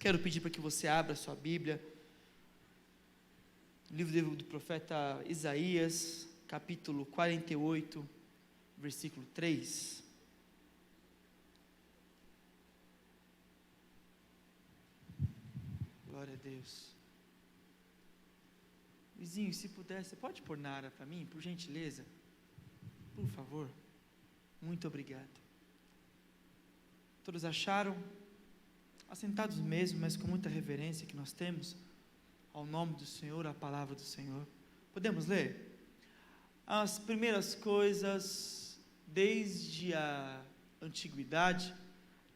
Quero pedir para que você abra a sua Bíblia, livro do profeta Isaías, capítulo 48, versículo 3. Glória a Deus. Vizinho, se puder, você pode pôr na área para mim, por gentileza? Por favor. Muito obrigado. Todos acharam? Assentados mesmo, mas com muita reverência que nós temos ao nome do Senhor, a palavra do Senhor. Podemos ler? As primeiras coisas, desde a antiguidade,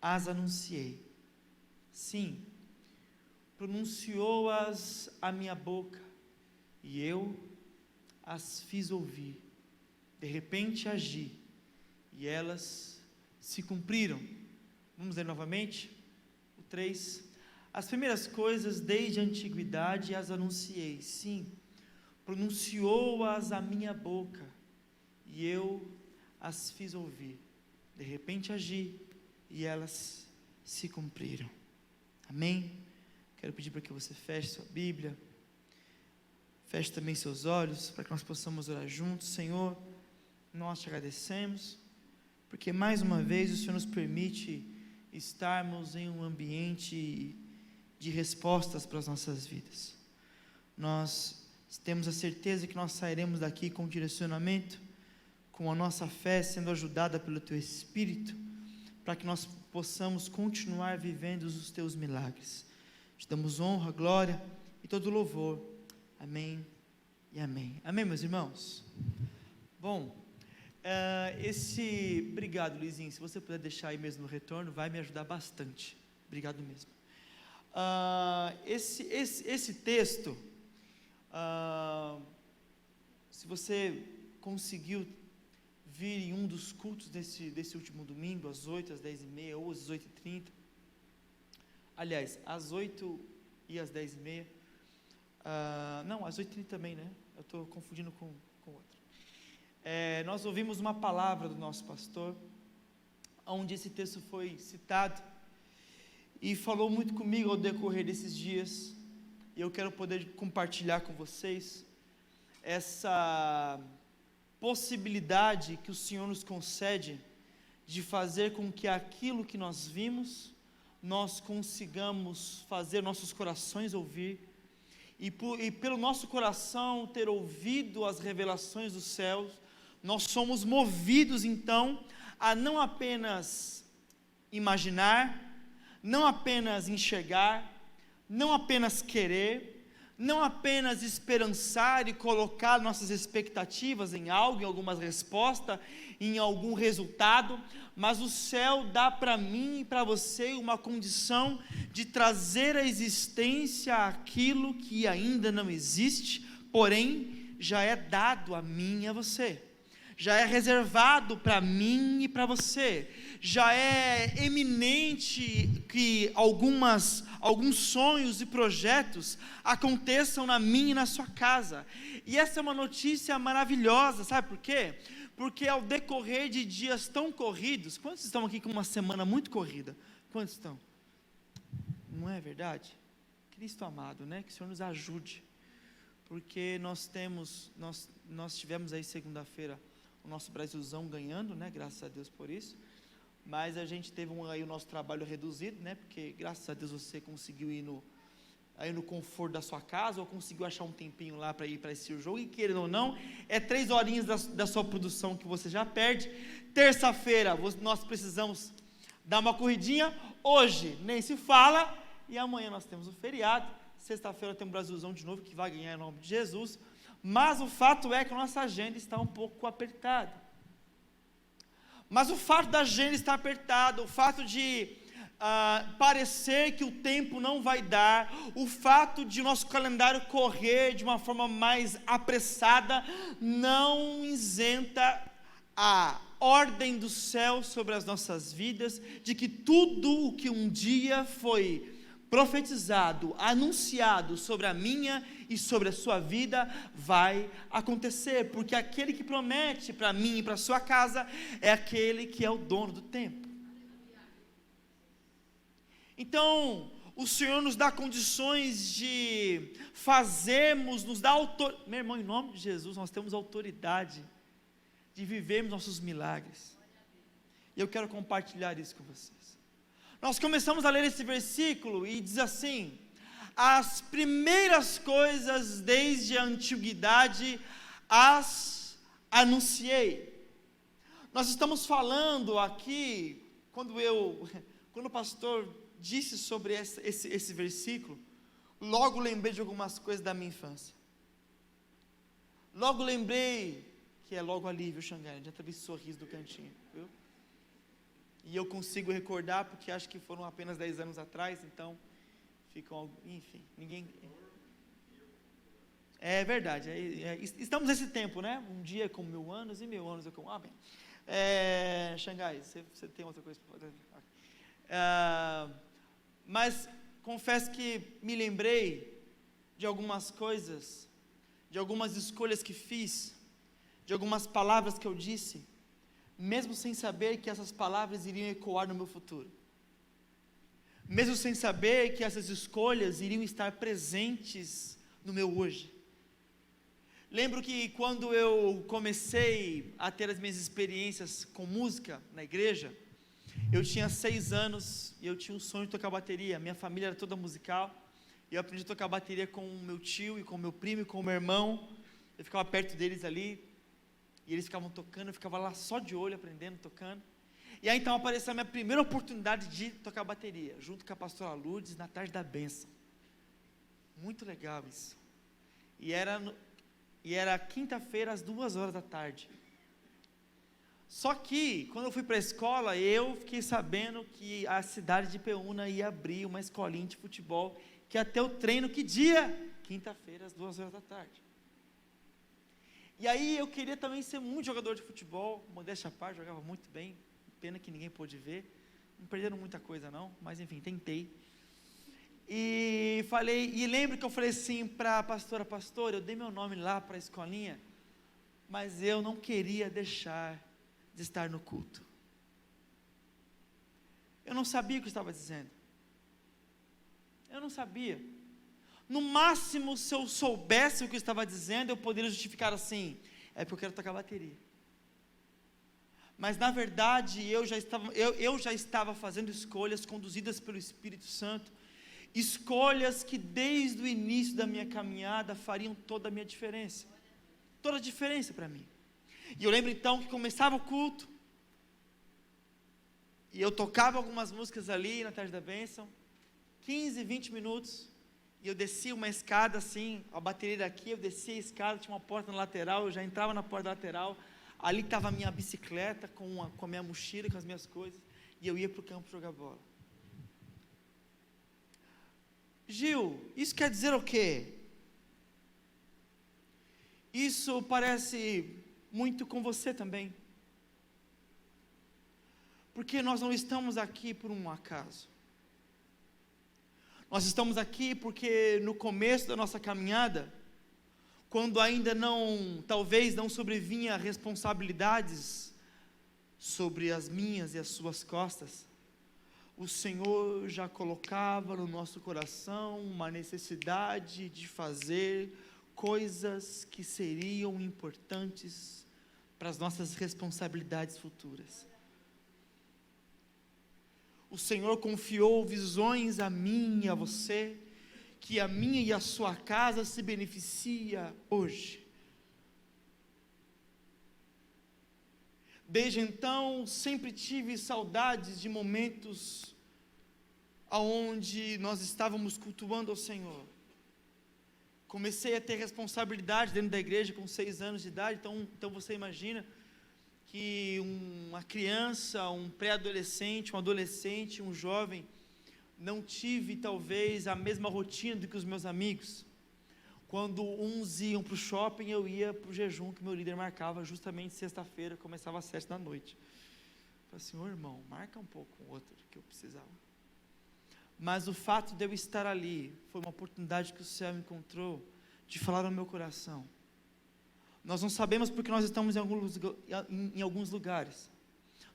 as anunciei. Sim, pronunciou-as a minha boca, e eu as fiz ouvir. De repente agi, e elas se cumpriram. Vamos ler novamente? O 3. As primeiras coisas desde a antiguidade as anunciei. Sim, pronunciou-as a minha boca, e eu as fiz ouvir. De repente agi, e elas se cumpriram. Amém? Quero pedir para que você feche sua Bíblia, feche também seus olhos, para que nós possamos orar juntos. Senhor, nós te agradecemos, porque mais uma vez o Senhor nos permite estarmos em um ambiente de respostas para as nossas vidas. Nós temos a certeza que nós sairemos daqui com direcionamento, com a nossa fé sendo ajudada pelo Teu Espírito, para que nós possamos continuar vivendo os Teus milagres. Te damos honra, glória e todo louvor. Amém e amém. Amém, meus irmãos? Bom, obrigado, Luizinho, se você puder deixar aí mesmo no retorno, vai me ajudar bastante. Obrigado mesmo. Esse texto, se você conseguiu vir em um dos cultos desse último domingo, às 8, às 10h30 ou às 18h30, aliás, às 8 e às 10h30, não, às 8h30 também, né? Eu estou confundindo com outro. Nós ouvimos uma palavra do nosso pastor, onde esse texto foi citado, e falou muito comigo ao decorrer desses dias, e eu quero poder compartilhar com vocês essa possibilidade que o Senhor nos concede, de fazer com que aquilo que nós vimos, nós consigamos fazer nossos corações ouvir, e pelo nosso coração ter ouvido as revelações dos céus, nós somos movidos então a não apenas imaginar, não apenas enxergar, não apenas querer, não apenas esperançar e colocar nossas expectativas em algo, em alguma resposta, em algum resultado, mas o céu dá para mim e para você uma condição de trazer à existência aquilo que ainda não existe, porém já é dado a mim e a você, já é reservado para mim e para você, já é eminente que alguns sonhos e projetos aconteçam na minha e na sua casa, e essa é uma notícia maravilhosa, sabe por quê? Porque ao decorrer de dias tão corridos, quantos estão aqui com uma semana muito corrida? Quantos estão? Não é verdade? Cristo amado, né? Que o Senhor nos ajude, porque nós tivemos aí segunda-feira o nosso Brasilzão ganhando, né? Graças a Deus por isso, mas a gente teve aí o nosso trabalho reduzido, né? Porque graças a Deus você conseguiu ir no conforto da sua casa, ou conseguiu achar um tempinho lá para ir para esse jogo, e querendo ou não, 3 horinhas da sua produção que você já perde. Terça-feira nós precisamos dar uma corridinha, hoje nem se fala, e amanhã nós temos o feriado, sexta-feira tem o Brasilzão de novo, que vai ganhar em nome de Jesus, mas o fato é que a nossa agenda está um pouco apertada. Mas o fato da agenda estar apertada, o fato de parecer que o tempo não vai dar, o fato de nosso calendário correr de uma forma mais apressada, não isenta a ordem do céu sobre as nossas vidas, de que tudo o que um dia foi profetizado, anunciado sobre a minha e sobre a sua vida, vai acontecer, porque aquele que promete para mim e para a sua casa, é aquele que é o dono do tempo. Então, o Senhor nos dá condições de fazermos, nos dá autoridade. Meu irmão, em nome de Jesus, nós temos autoridade de vivermos nossos milagres. E eu quero compartilhar isso com vocês. Nós começamos a ler esse versículo e diz assim: as primeiras coisas desde a antiguidade as anunciei. Nós estamos falando aqui, quando o pastor disse sobre esse versículo, logo lembrei de algumas coisas da minha infância. Logo lembrei, que é logo ali, viu, Xangai? Já teve esse sorriso do cantinho, viu? E eu consigo recordar, porque acho que foram apenas 10 anos atrás, então, enfim, ninguém... É verdade, estamos nesse tempo, né? Um dia é como 1000 anos, e 1000 anos é como... Ah, bem. Xangai, você tem outra coisa para fazer? Mas confesso que me lembrei de algumas coisas, de algumas escolhas que fiz, de algumas palavras que eu disse, mesmo sem saber que essas palavras iriam ecoar no meu futuro, mesmo sem saber que essas escolhas iriam estar presentes no meu hoje. Lembro que quando eu comecei a ter as minhas experiências com música na igreja, eu tinha 6 anos e eu tinha um sonho de tocar bateria. Minha família era toda musical, e eu aprendi a tocar bateria com o meu tio, e com o meu primo, e com o meu irmão. Eu ficava perto deles ali, e eles ficavam tocando, eu ficava lá só de olho, aprendendo, tocando. E aí então apareceu a minha primeira oportunidade de tocar bateria, junto com a pastora Lourdes, na tarde da bênção. Muito legal isso. E era quinta-feira, às 2h da tarde. Só que, quando eu fui para a escola, eu fiquei sabendo que a cidade de Peúna ia abrir uma escolinha de futebol, que ia ter o treino, que dia? Quinta-feira, às 2h da tarde. E aí eu queria também ser muito jogador de futebol, modéstia à parte, jogava muito bem, pena que ninguém pôde ver, não perderam muita coisa não, mas enfim, tentei. E lembro que eu falei assim para a pastora: pastor, eu dei meu nome lá para a escolinha, mas eu não queria deixar de estar no culto. Eu não sabia o que eu estava dizendo. Eu não sabia. No máximo, se eu soubesse o que eu estava dizendo, eu poderia justificar assim: é porque eu quero tocar bateria. Mas na verdade, eu já estava fazendo escolhas conduzidas pelo Espírito Santo, escolhas que desde o início da minha caminhada fariam toda a minha diferença, toda a diferença para mim. E eu lembro então que começava o culto, e eu tocava algumas músicas ali na tarde da bênção, 15, 20 minutos, e eu descia uma escada assim, a bateria daqui, eu descia a escada, tinha uma porta na lateral, eu já entrava na porta lateral, ali estava a minha bicicleta com a minha mochila, com as minhas coisas, e eu ia para o campo jogar bola. Gil, isso quer dizer o quê? Isso parece muito com você também, porque nós não estamos aqui por um acaso. Nós estamos aqui porque no começo da nossa caminhada, quando ainda talvez não sobrevinha responsabilidades sobre as minhas e as suas costas, o Senhor já colocava no nosso coração uma necessidade de fazer coisas que seriam importantes para as nossas responsabilidades futuras. O Senhor confiou visões a mim e a você, que a minha e a sua casa se beneficia hoje. Desde então, sempre tive saudades de momentos onde nós estávamos cultuando ao Senhor. Comecei a ter responsabilidade dentro da igreja com 6 anos de idade, então você imagina que uma criança, um pré-adolescente, um adolescente, um jovem, não tive talvez a mesma rotina do que os meus amigos. Quando uns iam para o shopping, eu ia para o jejum que meu líder marcava, justamente sexta-feira, começava às 7 da noite. Eu falei assim: ô irmão, marca um pouco o outro que eu precisava. Mas o fato de eu estar ali, foi uma oportunidade que o céu encontrou, de falar no meu coração. Nós não sabemos porque nós estamos em alguns lugares,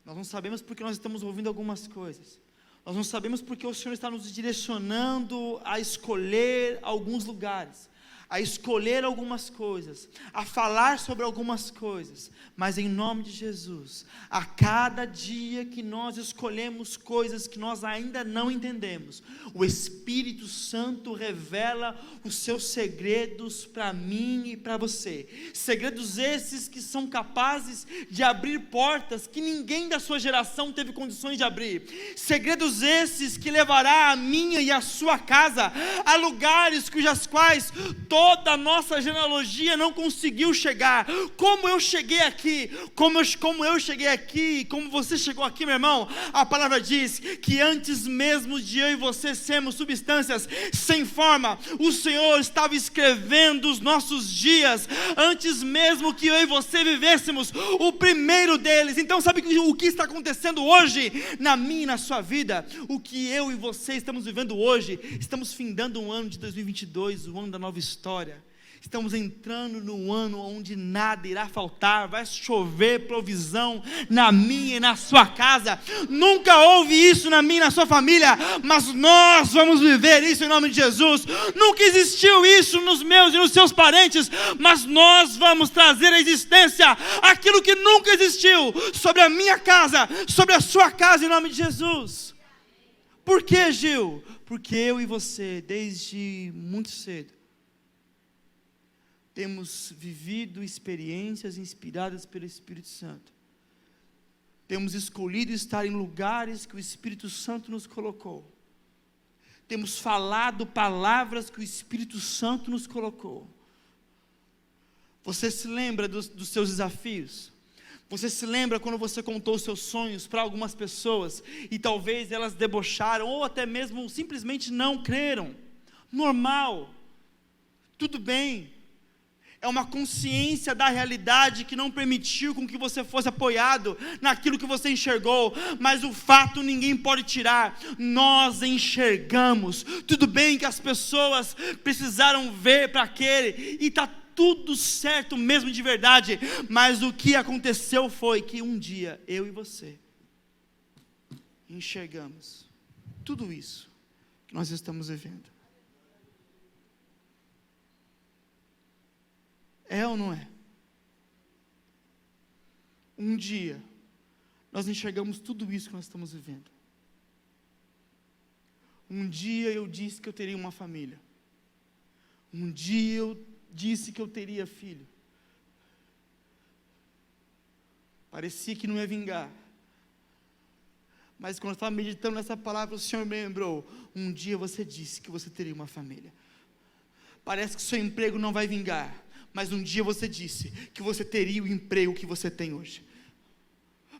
nós não sabemos porque nós estamos ouvindo algumas coisas, Nós não sabemos porque o Senhor está nos direcionando a escolher alguns lugares, a escolher algumas coisas, a falar sobre algumas coisas, mas em nome de Jesus, a cada dia que nós escolhemos coisas que nós ainda não entendemos, o Espírito Santo revela os seus segredos para mim e para você, segredos esses que são capazes de abrir portas que ninguém da sua geração teve condições de abrir, segredos esses que levará a minha e a sua casa a lugares cujas quais toda a nossa genealogia não conseguiu chegar. Como eu cheguei aqui, como eu cheguei aqui, como você chegou aqui, meu irmão, a palavra diz que antes mesmo de eu e você sermos substâncias sem forma, o Senhor estava escrevendo os nossos dias, antes mesmo que eu e você vivêssemos o primeiro deles. Então sabe o que está acontecendo hoje na minha e na sua vida? O que eu e você estamos vivendo hoje? Estamos findando um ano de 2022, o ano da nova história. Estamos entrando no ano onde nada irá faltar, vai chover provisão na minha e na sua casa. Nunca houve isso na minha e na sua família, mas nós vamos viver isso em nome de Jesus. Nunca existiu isso nos meus e nos seus parentes, mas nós vamos trazer à existência aquilo que nunca existiu sobre a minha casa, sobre a sua casa em nome de Jesus. Por que, Gil? Porque eu e você, desde muito cedo, temos vivido experiências inspiradas pelo Espírito Santo. Temos escolhido estar em lugares que o Espírito Santo nos colocou. Temos falado palavras que o Espírito Santo nos colocou. Você se lembra dos seus desafios? Você se lembra quando você contou os seus sonhos para algumas pessoas e talvez elas debocharam ou até mesmo simplesmente não creram? Normal, tudo bem. É uma consciência da realidade que não permitiu com que você fosse apoiado naquilo que você enxergou, mas o fato ninguém pode tirar, nós enxergamos. Tudo bem que as pessoas precisaram ver para aquele, e está tudo certo mesmo de verdade, mas o que aconteceu foi que um dia, eu e você, enxergamos tudo isso que nós estamos vivendo. É ou não é? Um dia, nós enxergamos tudo isso que nós estamos vivendo. Um dia eu disse que eu teria uma família. Um dia eu disse que eu teria filho. Parecia que não ia vingar. Mas quando eu estava meditando nessa palavra, o Senhor me lembrou. Um dia você disse que você teria uma família. Parece que seu emprego não vai vingar. Mas um dia você disse que você teria o emprego que você tem hoje.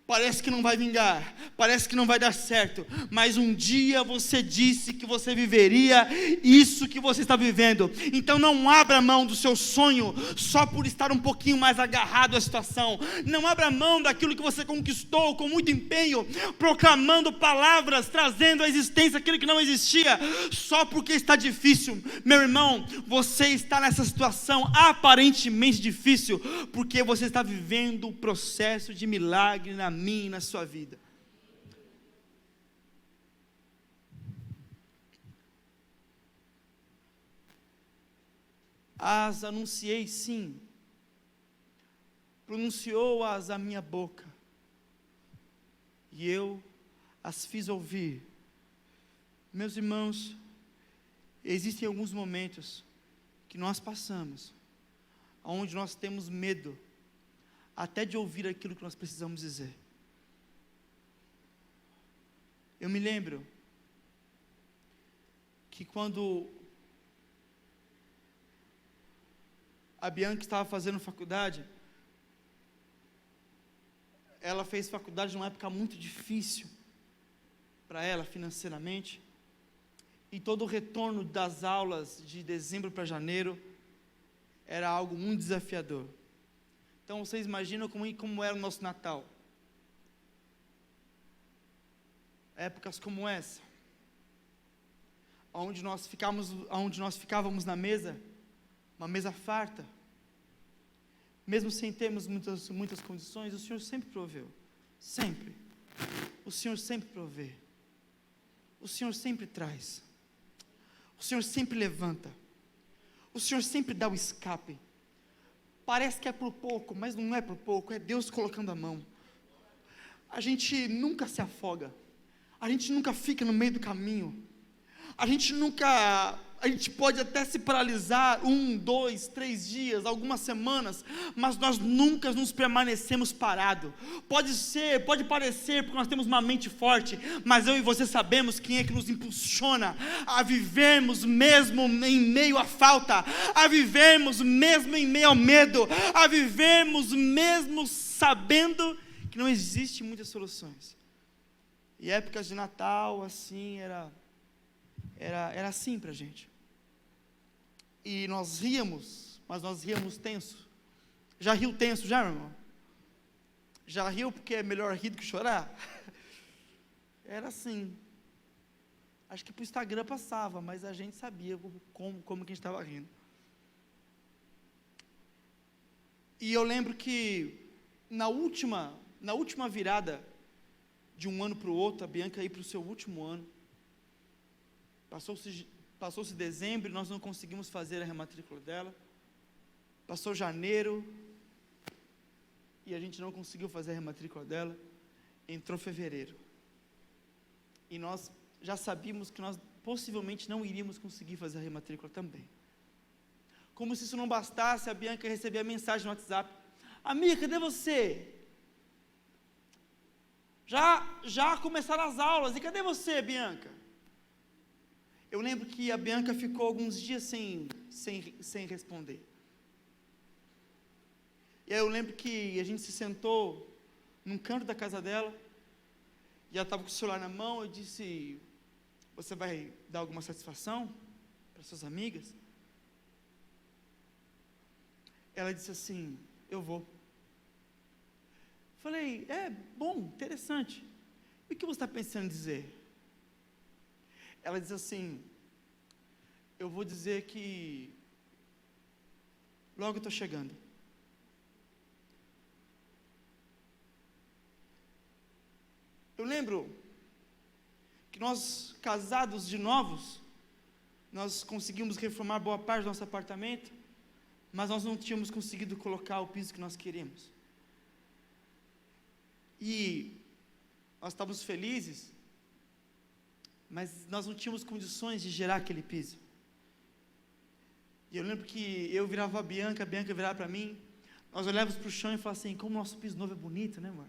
Parece que não vai vingar, parece que não vai dar certo, mas um dia você disse que você viveria isso que você está vivendo. Então não abra mão do seu sonho só por estar um pouquinho mais agarrado à situação. Não abra mão daquilo que você conquistou com muito empenho, proclamando palavras, trazendo à existência aquilo que não existia, só porque está difícil. Meu irmão, você está nessa situação aparentemente difícil, porque você está vivendo o processo de milagre na minha e na sua vida. As anunciei sim, pronunciou-as a minha boca, e eu as fiz ouvir. Meus irmãos, existem alguns momentos que nós passamos, onde nós temos medo, até de ouvir aquilo que nós precisamos dizer. Eu me lembro que quando a Bianca estava fazendo faculdade, ela fez faculdade numa época muito difícil para ela financeiramente, e todo o retorno das aulas de dezembro para janeiro era algo muito desafiador. Então vocês imaginam como era o nosso Natal. Épocas como essa, onde nós ficávamos na mesa, uma mesa farta, mesmo sem termos muitas condições, o Senhor sempre proveu, sempre. O Senhor sempre provê. o Senhor sempre traz, o Senhor sempre levanta, o Senhor sempre dá o escape. Parece que é por pouco, mas não é por pouco, é Deus colocando a mão. A gente nunca se afoga, a gente nunca fica no meio do caminho, a gente pode até se paralisar 1, 2, 3 dias, algumas semanas, mas nós nunca nos permanecemos parados. Pode parecer, porque nós temos uma mente forte, mas eu e você sabemos quem é que nos impulsiona a vivermos mesmo em meio à falta, a vivermos mesmo em meio ao medo, a vivermos mesmo sabendo que não existem muitas soluções. E épocas de Natal, assim, era assim para a gente. E nós ríamos, mas nós ríamos tenso. Já riu tenso já, meu irmão? Já riu porque é melhor rir do que chorar? Era assim. Acho que para o Instagram passava, mas a gente sabia como que a gente estava rindo. E eu lembro que na última virada de um ano para o outro, a Bianca ia para o seu último ano, Passou-se dezembro e nós não conseguimos fazer a rematrícula dela. Passou janeiro e a gente não conseguiu fazer a rematrícula dela. Entrou fevereiro. E nós já sabíamos que nós possivelmente não iríamos conseguir fazer a rematrícula também. Como se isso não bastasse, a Bianca recebia a mensagem no WhatsApp: amiga, cadê você? Já começaram as aulas, e cadê você, Bianca? Eu lembro que a Bianca ficou alguns dias sem responder. E aí eu lembro que a gente se sentou num canto da casa dela, e ela estava com o celular na mão. Eu disse: você vai dar alguma satisfação para suas amigas? Ela disse assim: eu vou. Falei: bom, interessante. E o que você está pensando em dizer? Ela diz assim: eu vou dizer que logo estou chegando. Eu lembro que nós, casados de novos, nós conseguimos reformar boa parte do nosso apartamento, mas nós não tínhamos conseguido colocar o piso que nós queríamos. E nós estávamos felizes, mas nós não tínhamos condições de gerar aquele piso. E eu lembro que eu virava a Bianca virava para mim, nós olhávamos para o chão e falávamos assim: como o nosso piso novo é bonito, né, amor?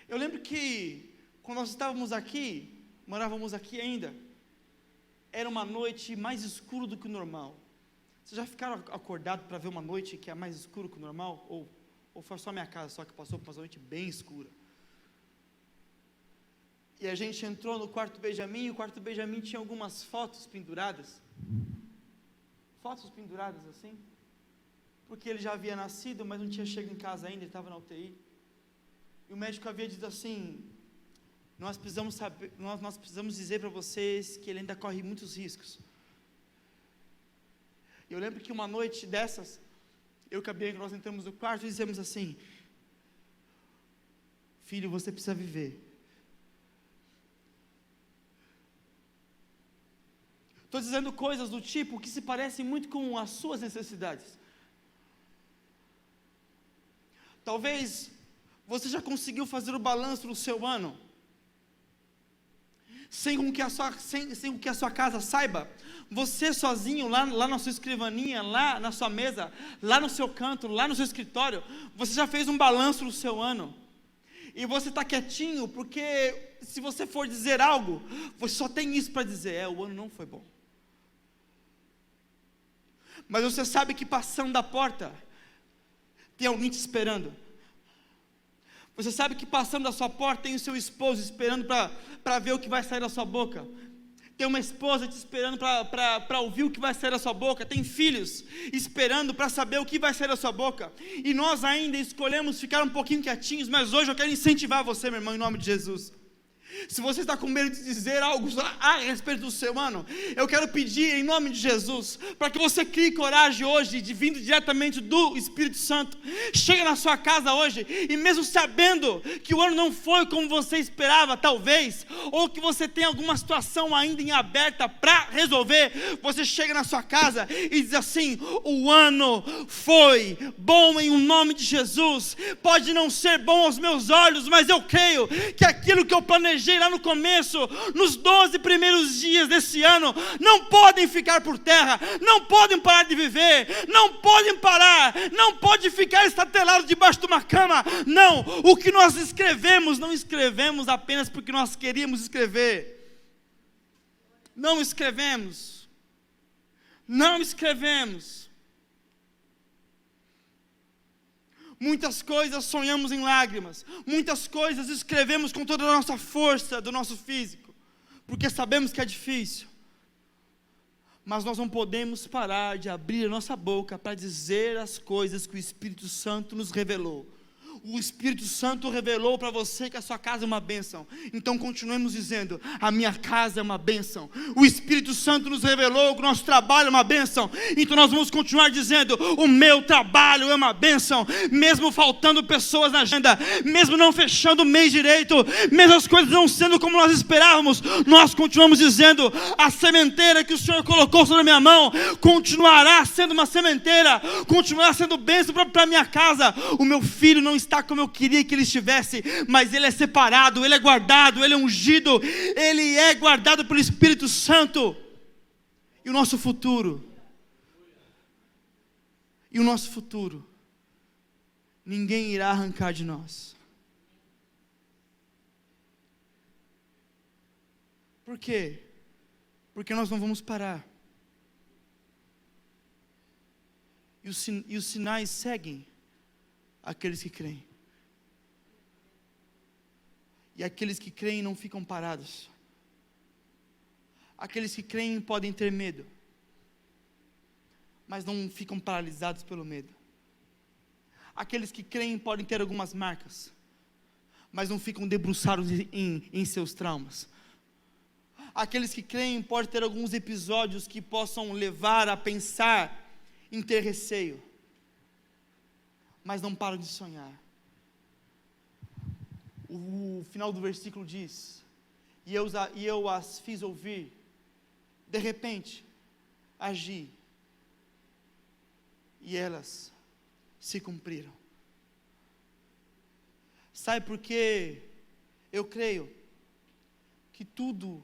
Eu lembro que, quando nós estávamos aqui, morávamos aqui ainda, era uma noite mais escura do que o normal. Vocês já ficaram acordados para ver uma noite que é mais escura que o normal? Ou foi só minha casa, só que passou por uma noite bem escura? E a gente entrou no quarto Benjamin, e o quarto Benjamin tinha algumas fotos penduradas assim, porque ele já havia nascido, mas não tinha chegado em casa ainda, ele estava na UTI, e o médico havia dito assim: nós precisamos dizer para vocês que ele ainda corre muitos riscos. E eu lembro que uma noite dessas, eu e a Bianca, nós entramos no quarto e dissemos assim: filho, você precisa viver. Estou dizendo coisas do tipo que se parecem muito com as suas necessidades. Talvez você já conseguiu fazer o balanço do seu ano, sem que a sua casa saiba. Você sozinho, lá na sua escrivaninha, lá na sua mesa, lá no seu canto, lá no seu escritório, você já fez um balanço do seu ano. E você está quietinho, porque se você for dizer algo, você só tem isso para dizer: o ano não foi bom. Mas você sabe que passando da porta, tem alguém te esperando. Você sabe que passando da sua porta, tem o seu esposo esperando para ver o que vai sair da sua boca. Tem uma esposa te esperando para ouvir o que vai sair da sua boca. Tem filhos esperando para saber o que vai sair da sua boca. E nós ainda escolhemos ficar um pouquinho quietinhos, mas hoje eu quero incentivar você, meu irmão, em nome de Jesus. Se você está com medo de dizer algo a respeito do seu ano, eu quero pedir em nome de Jesus, para que você crie coragem hoje, de vindo diretamente do Espírito Santo. Chega na sua casa hoje, e mesmo sabendo que o ano não foi como você esperava, talvez, ou que você tem alguma situação ainda em aberta para resolver, você chega na sua casa e diz assim: o ano foi bom em nome de Jesus. Pode não ser bom aos meus olhos, mas eu creio que aquilo que eu planejei lá no começo, nos 12 primeiros dias desse ano, não podem ficar por terra, não podem parar de viver, não podem parar, não pode ficar estatelado debaixo de uma cama. Não, o que nós escrevemos, não escrevemos apenas porque nós queríamos escrever, não escrevemos, muitas coisas sonhamos em lágrimas, muitas coisas escrevemos com toda a nossa força do nosso físico, porque sabemos que é difícil, mas nós não podemos parar de abrir a nossa boca para dizer as coisas que o Espírito Santo nos revelou. O Espírito Santo revelou para você que a sua casa é uma bênção, então continuemos dizendo: a minha casa é uma bênção. O Espírito Santo nos revelou que o nosso trabalho é uma bênção, então nós vamos continuar dizendo: o meu trabalho é uma bênção. Mesmo faltando pessoas na agenda, mesmo não fechando o mês direito, mesmo as coisas não sendo como nós esperávamos, nós continuamos dizendo: a sementeira que o Senhor colocou sobre a minha mão continuará sendo uma sementeira, continuará sendo bênção para a minha casa. O meu filho não está como eu queria que ele estivesse, mas ele é separado, ele é guardado, ele é ungido, ele é guardado pelo Espírito Santo. E o nosso futuro, ninguém irá arrancar de nós. Por quê? Porque nós não vamos parar. E os sinais seguem aqueles que creem. E aqueles que creem não ficam parados. Aqueles que creem podem ter medo, mas não ficam paralisados pelo medo. Aqueles que creem podem ter algumas marcas, mas não ficam debruçados em seus traumas. Aqueles que creem podem ter alguns episódios que possam levar a pensar em ter receio, mas não param de sonhar. O final do versículo diz: e eu as fiz ouvir, de repente agi, e elas se cumpriram. Sabe por que eu creio que tudo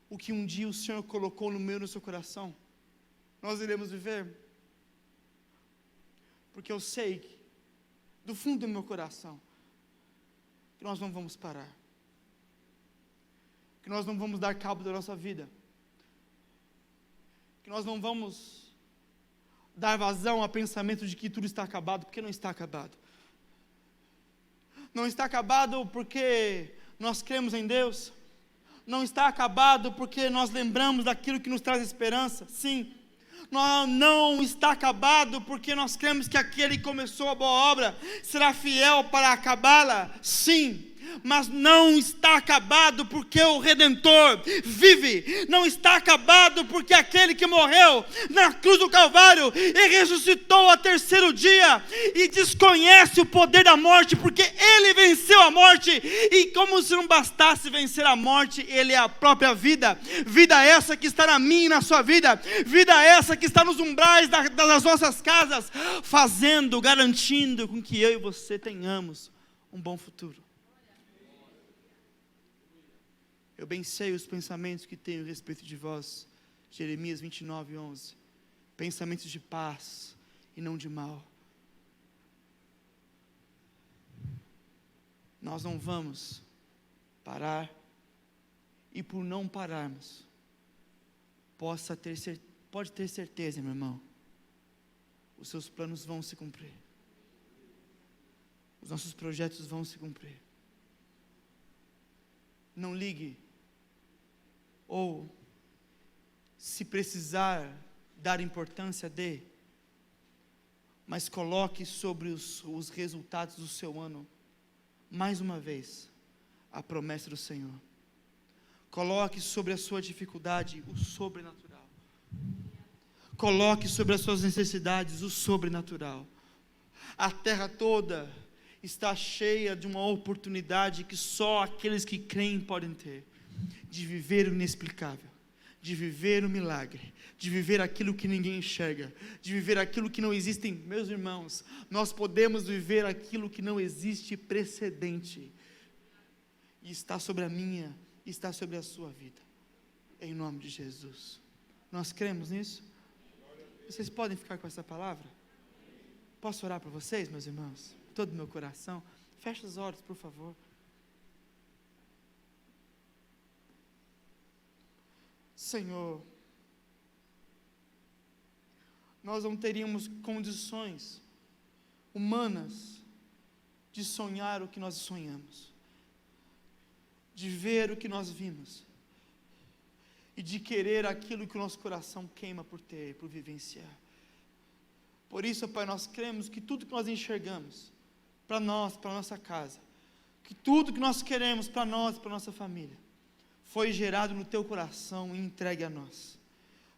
o que um dia o Senhor colocou no meu e no seu coração, nós iremos viver? Porque eu sei que, do fundo do meu coração, que nós não vamos parar, que nós não vamos dar cabo da nossa vida, que nós não vamos dar vazão a pensamento de que tudo está acabado, porque não está acabado. Não está acabado porque nós cremos em Deus, não está acabado porque nós lembramos daquilo que nos traz esperança, sim. Não está acabado porque nós cremos que aquele que começou a boa obra será fiel para acabá-la, sim. Mas não está acabado porque o Redentor vive, não está acabado porque aquele que morreu na cruz do Calvário e ressuscitou ao terceiro dia e desconhece o poder da morte, porque ele venceu a morte, e como se não bastasse vencer a morte, ele é a própria vida. Vida essa que está na minha e na sua vida, vida essa que está nos umbrais das nossas casas, garantindo com que eu e você tenhamos um bom futuro. Eu bem sei os pensamentos que tenho a respeito de vós, Jeremias 29:11, pensamentos de paz e não de mal. Nós não vamos parar, e por não pararmos, pode ter certeza, meu irmão, os seus planos vão se cumprir, os nossos projetos vão se cumprir. Não ligue, ou se precisar dar importância, dê, mas coloque sobre os resultados do seu ano, mais uma vez, a promessa do Senhor. Coloque sobre a sua dificuldade o sobrenatural. Coloque sobre as suas necessidades o sobrenatural. A terra toda está cheia de uma oportunidade que só aqueles que creem podem ter, de viver o inexplicável, de viver o milagre, de viver aquilo que ninguém enxerga, de viver aquilo que não existe. Meus irmãos, nós podemos viver aquilo que não existe precedente, e está sobre a minha, está sobre a sua vida, em nome de Jesus. Nós cremos nisso? Vocês podem ficar com essa palavra? Posso orar para vocês, meus irmãos? Todo o meu coração. Feche os olhos, por favor. Senhor, nós não teríamos condições humanas de sonhar o que nós sonhamos, de ver o que nós vimos, e de querer aquilo que o nosso coração queima por ter, por vivenciar. Por isso, Pai, nós cremos que tudo que nós enxergamos, para nós, para a nossa casa, que tudo que nós queremos para nós, para a nossa família, foi gerado no Teu coração e entregue a nós.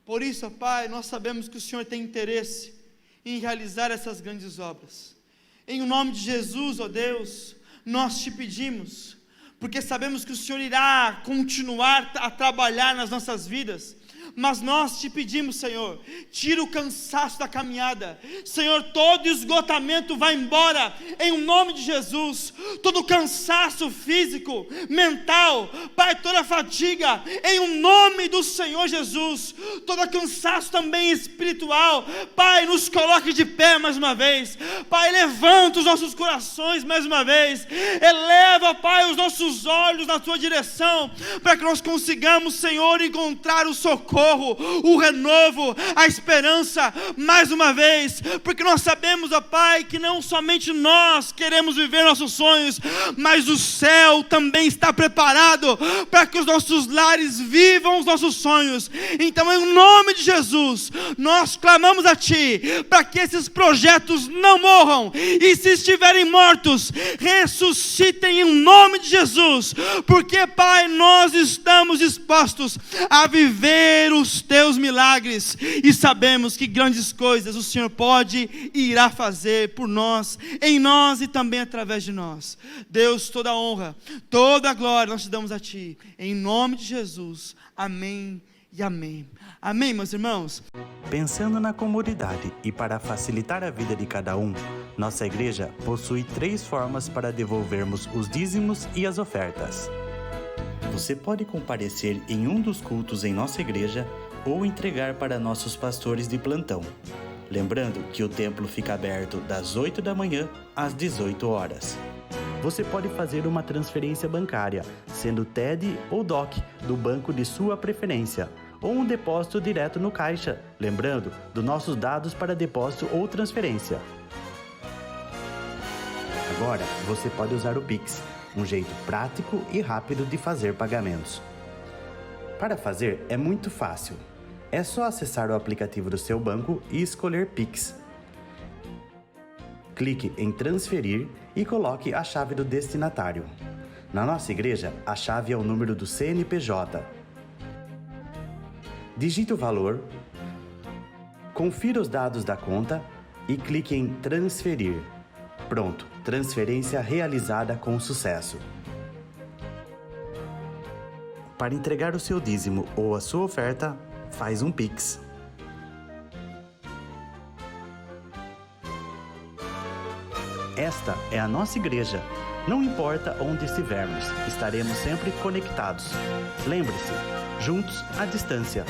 Por isso, Pai, nós sabemos que o Senhor tem interesse em realizar essas grandes obras. Em nome de Jesus, ó Deus, nós Te pedimos, porque sabemos que o Senhor irá continuar a trabalhar nas nossas vidas, mas nós Te pedimos, Senhor, tira o cansaço da caminhada, Senhor, todo esgotamento vai embora, em nome de Jesus, todo cansaço físico, mental, Pai, toda fadiga, em nome do Senhor Jesus, todo cansaço também espiritual, Pai, nos coloque de pé mais uma vez, Pai, levanta os nossos corações mais uma vez, eleva, Pai, os nossos olhos na Tua direção, para que nós consigamos, Senhor, encontrar o socorro, o renovo, a esperança, mais uma vez, porque nós sabemos, ó Pai, que não somente nós queremos viver nossos sonhos, mas o céu também está preparado para que os nossos lares vivam os nossos sonhos. Então, em nome de Jesus, nós clamamos a Ti, para que esses projetos não morram, e se estiverem mortos, ressuscitem em nome de Jesus, porque, Pai, nós estamos dispostos a viver os Teus milagres, e sabemos que grandes coisas o Senhor pode e irá fazer por nós, em nós e também através de nós. Deus, toda a honra, toda a glória nós te damos a Ti, em nome de Jesus, amém e amém. Amém, meus irmãos? Pensando na comunidade e para facilitar a vida de cada um, nossa igreja possui 3 formas para devolvermos os dízimos e as ofertas. Você pode comparecer em um dos cultos em nossa igreja ou entregar para nossos pastores de plantão. Lembrando que o templo fica aberto das 8 da manhã às 18 horas. Você pode fazer uma transferência bancária, sendo TED ou DOC, do banco de sua preferência, ou um depósito direto no caixa, lembrando dos nossos dados para depósito ou transferência. Agora, você pode usar o Pix, um jeito prático e rápido de fazer pagamentos. Para fazer é muito fácil. É só acessar o aplicativo do seu banco e escolher Pix. Clique em transferir e coloque a chave do destinatário. Na nossa igreja, a chave é o número do CNPJ. Digite o valor, confira os dados da conta e clique em transferir. Pronto, transferência realizada com sucesso. Para entregar o seu dízimo ou a sua oferta, faz um Pix. Esta é a nossa igreja. Não importa onde estivermos, estaremos sempre conectados. Lembre-se, juntos à distância.